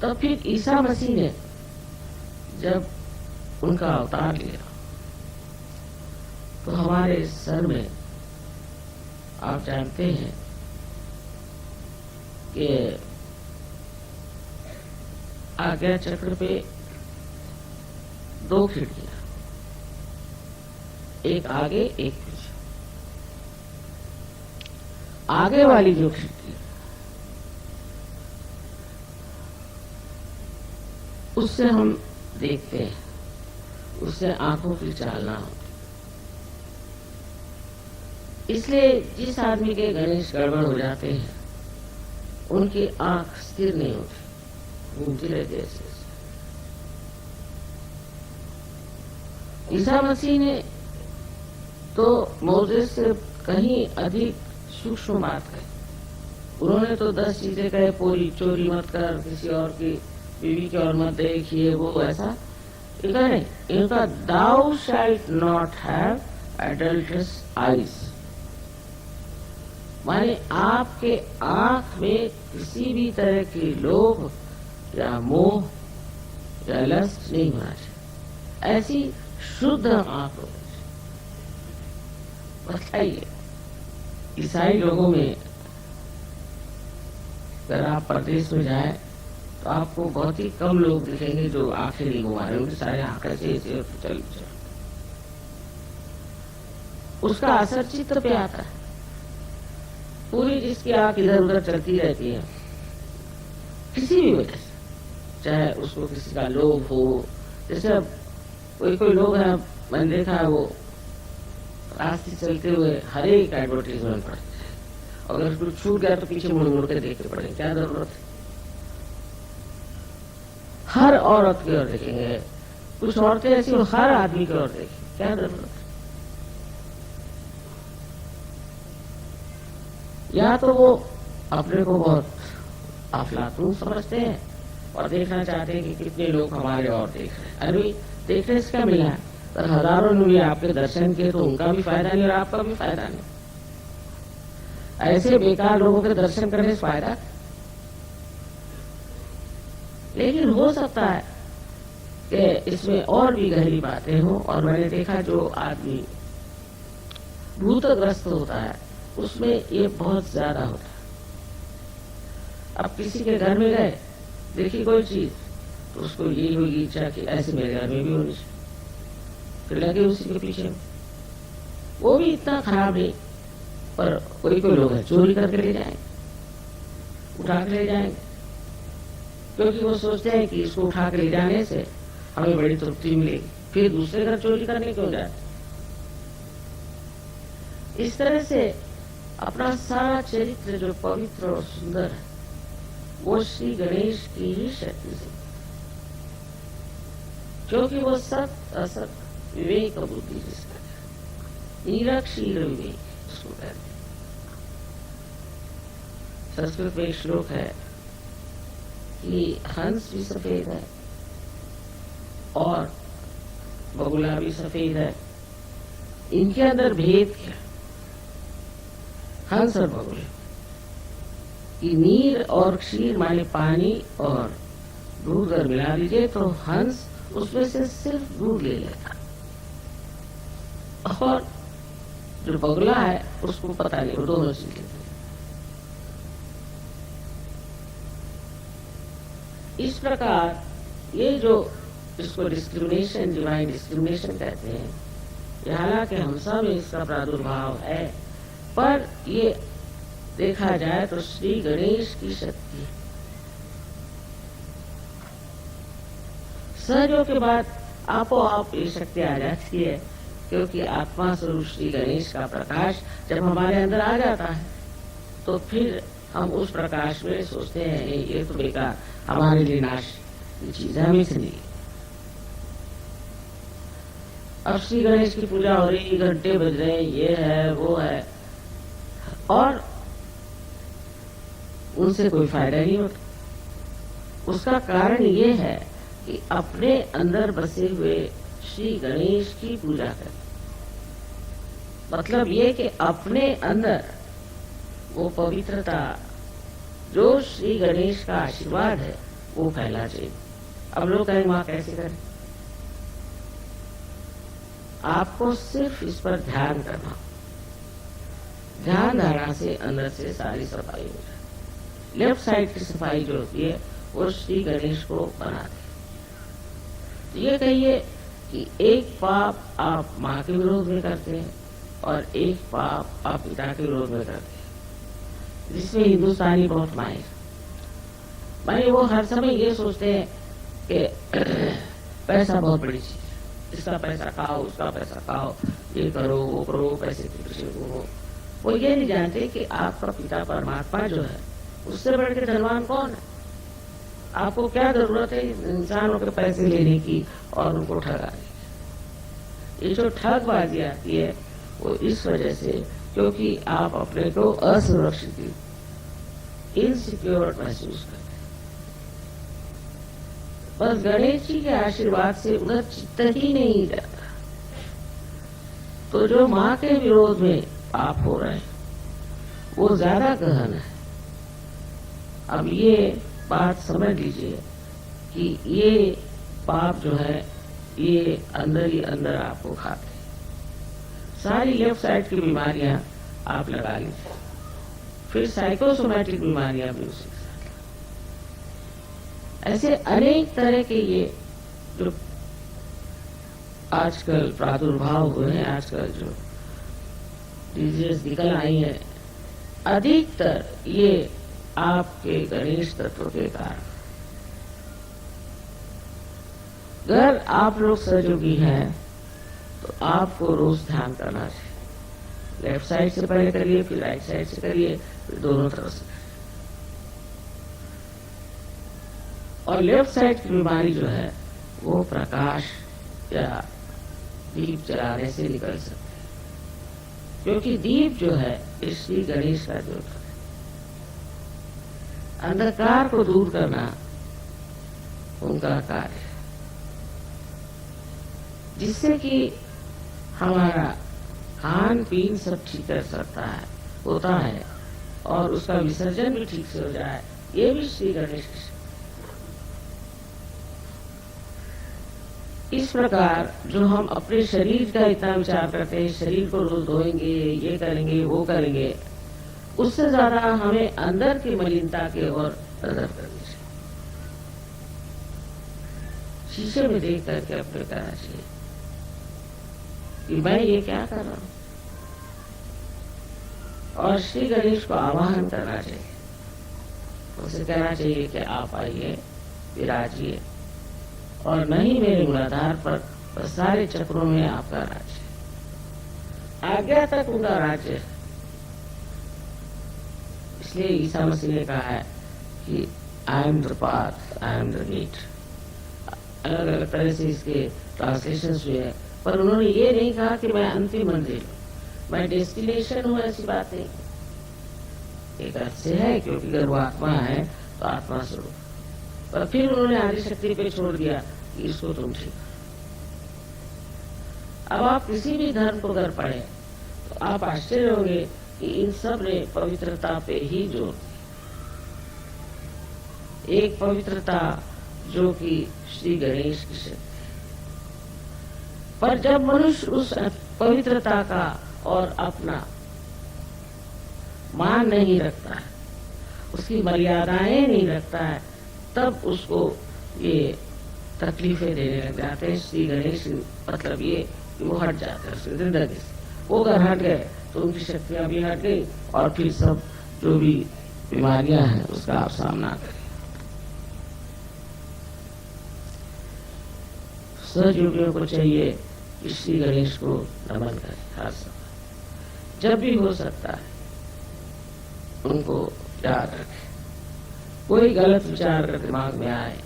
तब फिर ईसा मसीह ने जब उनका अवतार लिया तो हमारे सर में आप जानते हैं कि आज्ञा चक्र पे 2 खिड़कियां, एक आगे एक पीछे। आगे वाली जो खिड़की उससे हम देखते हैं, उससे आंखों की चालना होती। इसलिए जिस आदमी के गणेश गड़बड़ हो जाते हैं उनकी आंख स्थिर नहीं होती, घूमती रहती है ऐसे। ईसा मसीह ने तो मोसेस से कहीं अधिक सूक्ष्म बात कही। उन्होंने तो 10 चीजें कहे, चोरी मत कर, किसी और की बीवी की और मत देख, ये वो ऐसा। इनका thou shalt not have adulterous eyes, माने आपके आंख में किसी भी तरह की लोभ या मोह या लस्ट नहीं होना चाहिए, ऐसी शुद्ध आंख होनी चाहिए। बताइए, ईसाई लोगों में अगर आप प्रदेश में जाए तो आपको बहुत ही कम लोग दिखेंगे जो आंखें नहीं घुमा रहे, उनके सारे आंखें से चल। उसका असर चित्त पे आता है। पूरी जिसकी आंख इधर उधर चलती रहती है किसी भी वजह से, चाहे उसको किसी का लोभ हो। जैसे अब कोई लोग हैं, मैंने देखा है, वो रास्ते चलते हुए हर एक एडवर्टीजमेंट पढ़ते हैं, अगर कुछ छूट गया तो पीछे मुड़ मुड़ के देखते पड़े, क्या जरूरत है। हर औरत की ओर देखेंगे, कुछ औरतें ऐसी हर आदमी की ओर देखेंगे, क्या जरूरत है। या तो वो अपने को बहुत अफलातून समझते हैं और देखना चाहते हैं कि कितने लोग हमारे और देख रहे हैं। अरे देखने से क्या मिला है? पर हजारों ने भी आपके दर्शन किए तो उनका भी फायदा नहीं और आपका भी फायदा नहीं। ऐसे बेकार लोगों के दर्शन करने से फायदा। लेकिन हो सकता है कि इसमें और भी गहरी बातें हो। और मैंने देखा जो आदमी भूतग्रस्त होता है उसमें ये बहुत ज्यादा होता है। अब किसी के घर में गए, देखी कोई चीज तो उसको यही होगी इच्छा कि ऐसे मेरे घर में भी होनी चाहिए, फिर लगे उसी के पीछे। वो भी इतना खराब नहीं, पर कोई लोग है चोरी करके ले जाएंगे, उठा के ले जाएंगे, क्योंकि वो सोचते हैं कि इसको उठा के ले जाने से हमें बड़ी तृप्ति मिलेगी, फिर दूसरे घर चोरी करने क्यों जाए। इस तरह से अपना सारा चरित्र जो पवित्र और सुंदर है वो श्री गणेश की ही शक्ति से, क्योंकि वो सत असत विवेक बुद्धि जिसका निरक्षीर विवेक उसको कहते हैं। संस्कृत में एक श्लोक है कि हंस भी सफेद है और बगुला भी सफेद है, इनके अंदर भेद क्या? हंस और बगुले की नीर और क्षीर माने पानी और दूध अगर मिला दीजिए तो हंस उसमें से सिर्फ दूध ले लेता, और जो बगुला है उसको पता नहीं, वो दोनों चीज लेते। इस प्रकार ये जो इसको डिस्क्रिमिनेशन, डिवाइन डिस्क्रिमिनेशन कहते हैं, ये हालांकि हम सब में इसका प्रादुर्भाव है, पर ये देखा जाए तो श्री गणेश की शक्ति सहयोग के बाद आपो आप ये शक्ति आ जाती है, क्योंकि आत्मा स्वरूप श्री गणेश का प्रकाश जब हमारे अंदर आ जाता है तो फिर हम उस प्रकाश में सोचते हैं ये तो बेकार, हमारे लिए नाश की चीज हमें से नहीं। अब श्री गणेश की पूजा हो रही, घंटे बज रहे हैं, ये है वो है, और उनसे कोई फायदा नहीं होता। उसका कारण ये है कि अपने अंदर बसे हुए श्री गणेश की पूजा करें। मतलब ये कि अपने अंदर वो पवित्रता जो श्री गणेश का आशीर्वाद है वो फैला चाहिए। अब लोग कहेंगे वहां कैसे करें? आपको सिर्फ इस पर ध्यान करना, ध्यान धारणा से अंदर से सारी सफाई हो जाए। लेफ्ट साइड की सफाई जो होती है वो श्री गणेश को बनाती है। ये कहिए कि एक पाप आप माँ के विरोध में करते हैं और एक पाप आप पिता के विरोध में करते हैं, जिसमें हिंदुस्तानी बहुत माहिर, माने वो हर समय ये सोचते हैं कि पैसा बहुत बड़ी चीज, इसका पैसा खाओ, उसका पैसा खाओ, ये करो, वो करो, पैसे की पीछे घूमो। वो ये नहीं जानते कि आपका पिता परमात्मा जो है उससे बढ़ के धनवान कौन है। आपको क्या जरूरत है इंसानों के पैसे लेने की और उनको ठगाने की? ये जो ठगबाजी आती है वो इस वजह से क्योंकि आप अपने को असुरक्षित, इनसिक्योर महसूस करते हैं। बस गणेश जी के आशीर्वाद से उधर चित्त ही नहीं जाता। तो जो माँ के विरोध में पाप हो रहे हैं वो ज्यादा गहन है। अब ये बात समझ लीजिए कि ये पाप जो है ये अंदर ही अंदर आपको खाते हैं। सारी लेफ्ट साइड की बीमारियां आप लगा लीजिए, फिर साइकोसोमैटिक बीमारियां भी उसी के साथ। ऐसे अनेक तरह के ये जो आजकल प्रादुर्भाव हुए हैं, आजकल जो डिजीज निकल आई है, अधिकतर ये आपके गणेश तत्व के कारण। अगर आप लोग सहयोगी हैं तो आपको रोज ध्यान करना चाहिए। लेफ्ट साइड से पहले करिए, फिर राइट साइड से करिए, फिर दोनों तरफ से। और लेफ्ट साइड की बीमारी जो है वो प्रकाश या दीप जलाने से निकल सकती है, क्योंकि दीप जो है श्री गणेश का जो है अंधकार को दूर करना उनका कार्य है, जिससे कि हमारा खान पीन सब ठीक कर सकता है, होता है, और उसका विसर्जन भी ठीक से हो जाए। ये भी श्री गणेश की। इस प्रकार जो हम अपने शरीर का इतना विचार करते हैं, शरीर को रोज धोएंगे, ये करेंगे, वो करेंगे, उससे ज्यादा हमें अंदर की मलिनता की ओर नजर करनी चाहिए। शीशे में देख करके अपने करना चाहिए कि मैं ये क्या कर रहा हूं, और श्री गणेश को आवाहन करना चाहिए। उसे कहना चाहिए कि आप आइए, विराजिए, और नहीं मेरे मूलाधार पर सारे चक्रों में आपका राज्य, आज्ञा तक उनका राज्य है। इसलिए ईसा मसीह ने कहा है कि I am the path, I am the meet. अलग अलग तरह से इसके ट्रांसलेशन हुए हैं, पर उन्होंने ये नहीं कहा कि मैं अंतिम मंजिल हूं, मैं डेस्टिनेशन हूं, ऐसी बात नहीं। एक अर्थ से है, क्योंकि अगर वो आत्मा है तो आत्मा स्वरूप, पर फिर उन्होंने आदि शक्ति पे छोड़ दिया कि इसको तुम ठीक। अब आप किसी भी धर्म को अगर पढ़े तो आप आश्चर्य होंगे कि इन सब ने पवित्रता पे ही जोर, एक पवित्रता जो कि श्री गणेश की शक्ति। पर जब मनुष्य उस पवित्रता का और अपना मान नहीं रखता है, उसकी मर्यादाएं नहीं रखता है, तब उसको ये तकलीफें देने लग जाते हैं। श्री गणेश मतलब ये कि वो हट जाते हैं उसकी जिंदगी से। वो अगर हट गए तो उनकी शक्तियां भी हट गई, और फिर सब जो भी बीमारियां हैं उसका आप सामना करें। सहयोगियों को चाहिए कि श्री गणेश को नमन करें हर समय, जब भी हो सकता है उनको याद रखें। कोई गलत विचार अगर दिमाग में आए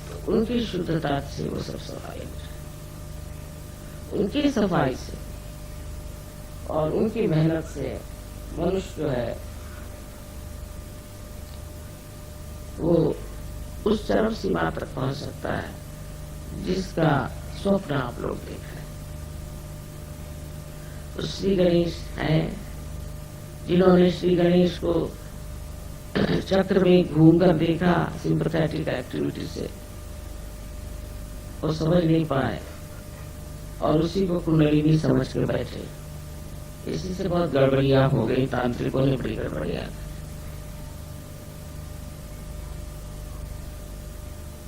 तो उनकी शुद्धता से वो सब सफाई हो जाए, उनकी सफाई से और उनकी मेहनत से मनुष्य जो है वो उस चरम सीमा तक पहुंच सकता है जिसका स्वप्न आप लोग देख रहे हैं। तो श्री गणेश हैं जिन्होंने श्री गणेश को चक्र में घूमकर देखा सिंपैथेटिक एक्टिविटी से, वो समझ नहीं पाए और उसी को कुंडलिनी समझ के बैठे। इसी से बहुत गड़बड़ियां हो गई, तांत्रिकों ने बड़ी गड़बड़ियां।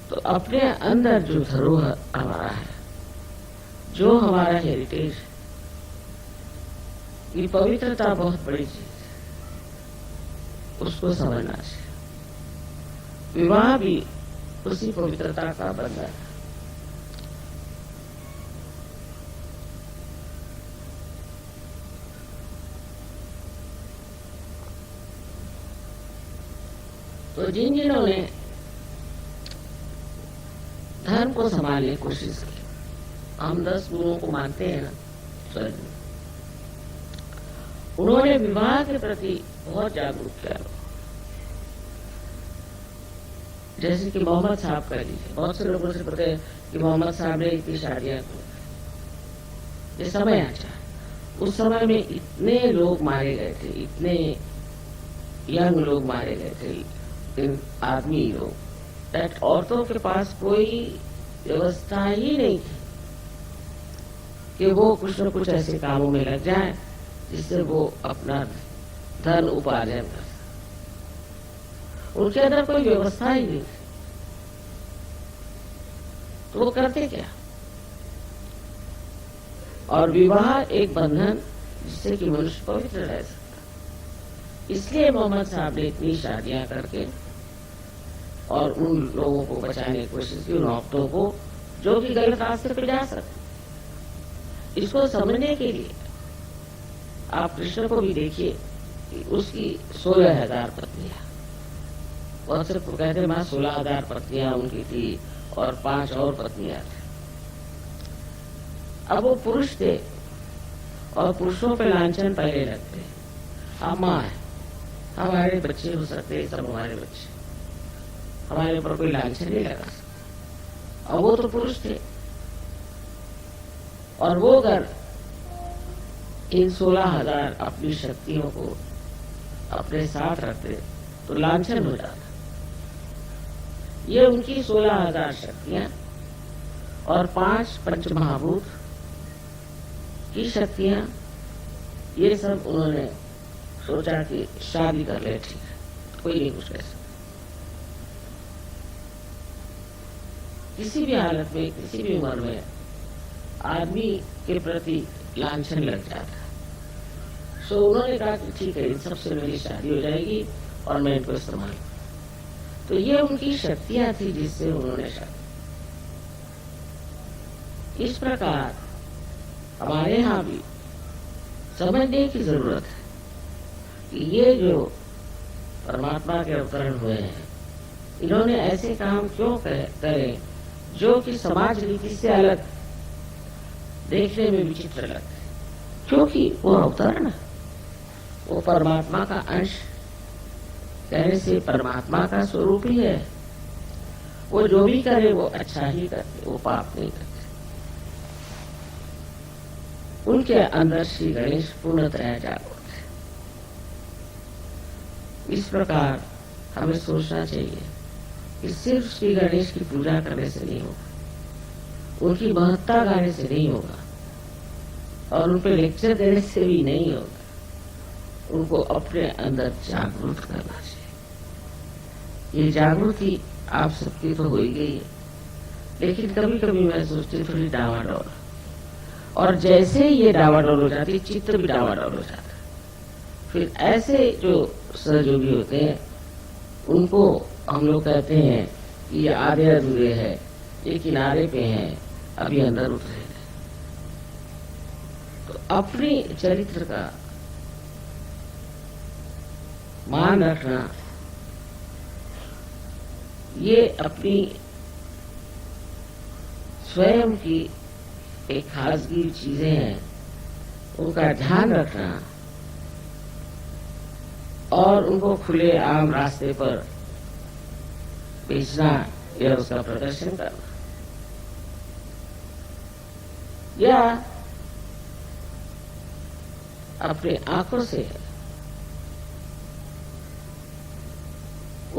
तो अपने अंदर जो धरोहर हमारा है, जो हमारा हेरिटेज, ये पवित्रता बहुत बड़ी चीज है, उसको समझना चाहिए। विवाह भी उसी पवित्रता का बंधन है। तो जिन्होंने धर्म को संभालने की कोशिश की, हम 10 गुरुओं को मानते हैं ना, तो उन्होंने विवाह के प्रति बहुत जागरूक किया। जैसे कि मोहम्मद साहब का लीजिए, बहुत से लोगों से पता है कि मोहम्मद साहब ने इतनी शादियां की। ये समय अच्छा, उस समय में इतने लोग मारे गए थे, इतने यंग लोग मारे गए थे, आदमी लोग, दैट औरतों के पास कोई व्यवस्था ही नहीं थी कि वो कुछ न कुछ ऐसे कामों में लग जाएं जिससे वो अपना धन उपार्जन कर। उनके अंदर कोई व्यवस्था ही नहीं, तो वो करते क्या? और विवाह एक बंधन जिससे कि मनुष्य पवित्र रह सकता। इसलिए मोहम्मद साहब ने इतनी शादियां करके और उन लोगों को बचाने की कोशिश की, उन औरतों को जो कि गलत रास्ते पे जा सकते। इसको समझने के लिए आप कृष्ण को भी देखिए कि उसकी 16,000 पत्नियां, बहुत से कहते मां 16,000 पत्नियां उनकी थी और 5 और पत्नियां थी। अब वो पुरुष थे और पुरुषों पे लांछन पहले लगते, हम मां है, हमारे बच्चे हो सकते, सब हमारे बच्चे, हमारे ऊपर कोई लांछन नहीं लगा सकता। और वो तो पुरुष थे, और वो अगर इन 16,000 अपनी शक्तियों को अपने साथ रखते तो लांछन हो जाता। ये उनकी 16,000 शक्तियां और 5 पंचमहाभूत की शक्तियां, ये सब उन्होंने सोचा कि शादी कर ले, ठीक है, कोई नहीं कुछ कह सकता। किसी भी हालत में, किसी भी उम्र में आदमी के प्रति लांछन लग जाता है। सो उन्होंने कहा कि ठीक है, इन सबसे मेरी शादी हो जाएगी और मैं इनको इस्तेमाल। तो ये उनकी शक्तियां थी जिससे उन्होंने शादी। इस प्रकार हमारे यहाँ भी समझने की जरूरत है कि ये जो परमात्मा के अवतरण हुए हैं, इन्होंने ऐसे काम क्यों करे जो कि समाज रीति से अलग, देखने में विचित्र लगते, क्योंकि वो अवतरण है, वो परमात्मा का अंश, कहने से परमात्मा का स्वरूप ही है। वो जो भी करे वो अच्छा ही करते, वो पाप नहीं करते। उनके अंदर श्री गणेश पूर्णतः जागरूक है। इस प्रकार हमें सोचना चाहिए कि सिर्फ श्री गणेश की पूजा करने से नहीं होगा, उनकी महत्ता गाने से नहीं होगा, और उन पे लेक्चर देने से भी नहीं होगा। उनको अपने अंदर जागरूक करना चाहिए। ये जागृति आप सबकी तो हो ही गई है, लेकिन कभी कभी मैं सोचती थोड़ी डावाडोल, और जैसे ही ये डावाडोल हो जाती, चित्र भी डावाडोल हो जाता। फिर ऐसे जो सहयोगी होते हैं उनको हम लोग कहते हैं कि ये आधे अधूरे है, ये किनारे पे हैं, अभी अंदर उतरे। तो अपने चरित्र का मान रखना, ये अपनी स्वयं की एक खासगी चीजें हैं, उनका ध्यान रखना और उनको खुले आम रास्ते पर बेचना या उसका प्रदर्शन करना, या अपने आंखों से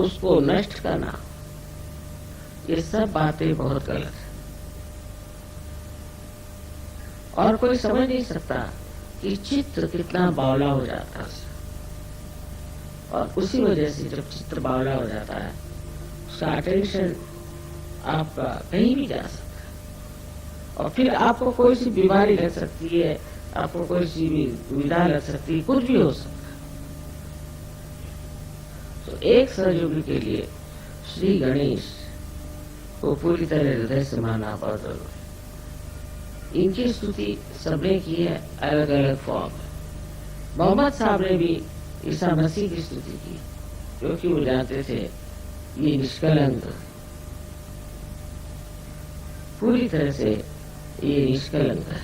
उसको नष्ट करना, ये सब बातें बहुत गलत है। और कोई समझ नहीं सकता कि चित्र कितना बावला हो जाता है। और उसी वजह से जब चित्र बावला हो जाता है, उसका अटेंशन आपका कहीं भी जा सकता है, और फिर आपको कोई सी बीमारी लग सकती है, आपको कोई सी भी दुविधा लग सकती है, कुछ भी हो सकता है। तो एक सहयोगी के लिए श्री गणेश को पूरी तरह हृदय से मानना बहुत जरूरी है। इनकी स्तुति सबने की है अलग अलग फॉर्म में। मोहम्मद साहब ने भी ईसा मसीह की स्तुति की, क्योंकि वो जानते थे ये निष्कलंक, पूरी तरह से ये निष्कलंक है।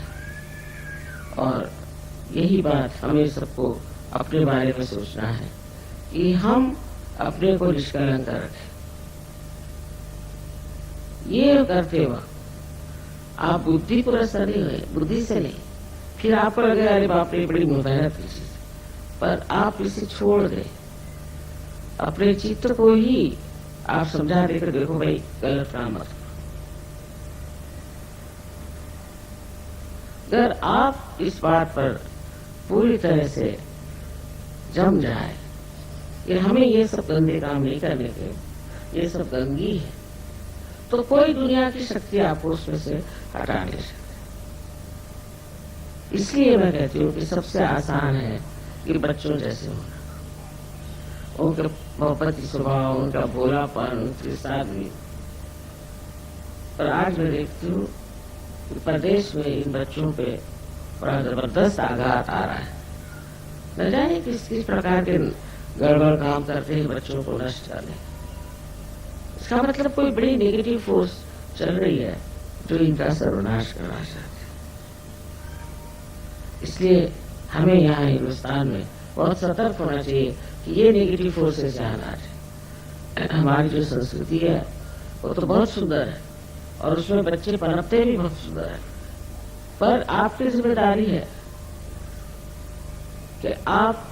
और यही बात हमें सबको अपने बारे में सोचना है कि हम अपने को निष्कलंक रखें। ये करते वक्त आप बुद्धि पुरस्कार नहीं हुए, बुद्धि से नहीं, फिर आपको लगेगा अरे बाप रे बड़ी मेहनत की चीज, पर आप इसे छोड़ दें। अपने चित्र को ही आप समझा देकर देखो भाई गलत काम मत करो। अगर आप इस बात पर पूरी तरह से जम जाए कि हमें ये सब गंदे काम नहीं करने के, ये सब गंदगी है, तो कोई दुनिया की शक्ति आपको उसमें से हटा नहीं सकती। इसलिए मैं कहती हूँ कि सबसे आसान है कि बच्चों जैसे होना, उनका मोहब्बती स्वभाव, उनका भोलापन, उनकी सादगी। पर आज मैं देखती हूँ कि प्रदेश में इन बच्चों पे बड़ा जबरदस्त आघात आ रहा है। न जाने किस किस प्रकार के गड़बड़ काम करते हैं बच्चों को नष्ट करने। इसका मतलब कोई बड़ी नेगेटिव फोर्स चल रही है जो इनका सर्वनाश करना चाहते हैं। इसलिए हमें यहाँ हिंदुस्तान में बहुत सतर्क होना चाहिए कि ये नेगेटिव फोर्सेस यहाँ ना आए। हमारी जो संस्कृति है वो तो बहुत सुंदर है, और उसमें बच्चे पनपते भी बहुत सुंदर है, पर आपकी जिम्मेदारी है कि आप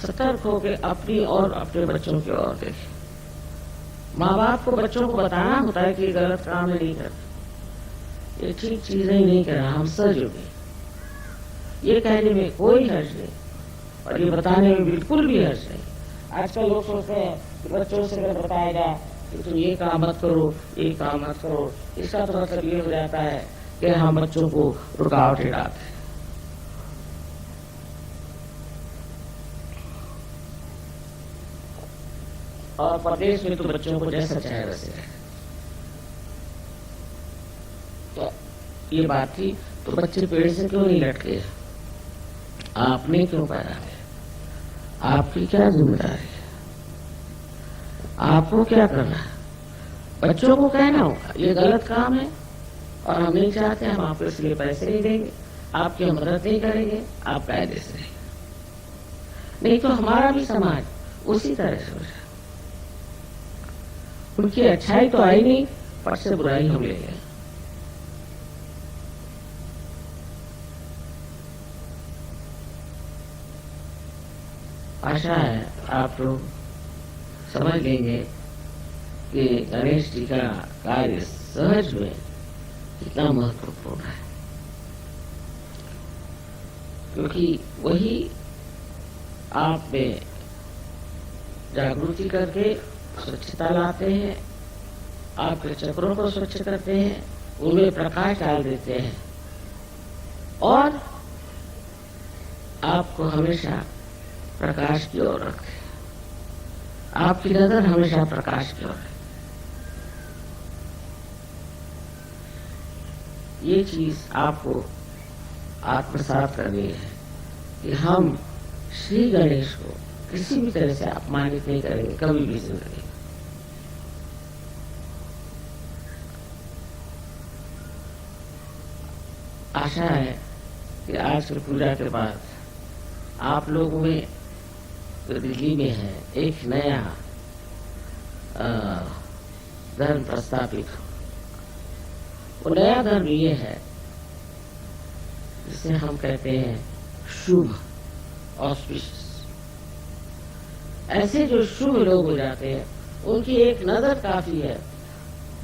सतर्क होकर अपनी और अपने बच्चों की ओर देखें। माँ बाप को बच्चों को बताना होता है कि ये गलत काम नहीं करना, ये ठीक चीजें ही नहीं करना, हम सहयोगी। ये कहने में कोई हर्ज नहीं, और ये बताने में बिल्कुल भी हर्ज नहीं। आजकल लोग सोचते हैं कि बच्चों से अगर बताया जाए कि तुम ये काम मत करो, ये काम मत करो, इसका तो मतलब ये हो जाता है कि हम बच्चों को रुकावटें डालते हैं। और प्रदेश में तो बच्चों को जैसा चाहे वैसे रहे। तो ये बात थी, तो बच्चे पेड़ से क्यों नहीं लटके? आपने क्यों पैदा किया? आपकी क्या जिम्मेदारी है? आपको क्या करना है? बच्चों को कहना होगा ये गलत काम है और हम नहीं चाहते, हम आपको इसलिए पैसे नहीं देंगे, आपकी मदद नहीं करेंगे, आप कायदे से रहेंगे। नहीं तो हमारा भी समाज उसी तरह से हो जाए। उनकी अच्छाई तो आई नहीं, पर से बुराई हम ले गए। आशा है आप लोग समझ लेंगे कि गणेश जी का कार्य सहज में कितना महत्वपूर्ण है, क्योंकि वही आप में जागृति करके स्वच्छता लाते हैं, आपके चक्रों को स्वच्छ करते हैं, उनमें प्रकाश डाल देते हैं, और आपको हमेशा प्रकाश की ओर रखते हैं। आपकी नजर हमेशा प्रकाश की ओर है। ये चीज आपको आत्मसात करनी है कि हम श्री गणेश को किसी भी तरह से अपमानित नहीं करेंगे कभी भी जिंदगी। आशा है कि आज की पूजा के बाद आप लोगों में जो दिल्ली में है एक नया धर्म प्रस्तापित हो। वो नया धर्म ये है जिसे हम कहते हैं शुभ, ऑस्पिशियस। ऐसे जो शुभ लोग हो जाते हैं, उनकी एक नजर काफी है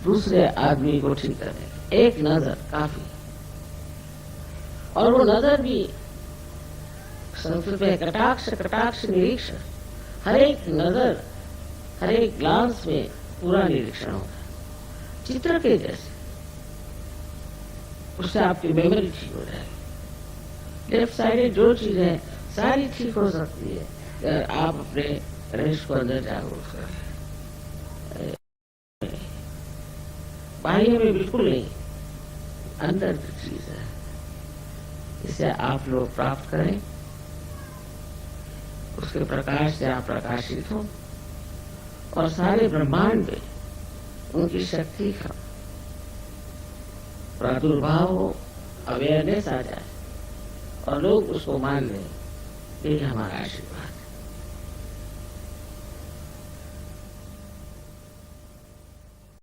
दूसरे आदमी को ठीक करने। एक नजर काफी, और वो नजर भी संस्कृत में कटाक्ष कटाक्ष निरीक्षण, हर एक नजर हर एक ग्लांस में पूरा निरीक्षण होता है, चित्र के जैसे। उससे आपकी मेमोरी ठीक हो जाएगी। लेफ्ट साइड जो चीज है सारी ठीक हो सकती है अगर आप अपने रेस्ट को अंदर जागरूक करें। बाह्य में बिल्कुल नहीं, अंदर की चीज है। इसे आप लोग प्राप्त करें, उसके प्रकाश से आप प्रकाशित हो और सारे ब्रह्मांड में उनकी शक्ति का प्रादुर्भाव हो, अवेयरनेस आ जाए और लोग उसको मान लें। यही हमारा आशीर्वाद है।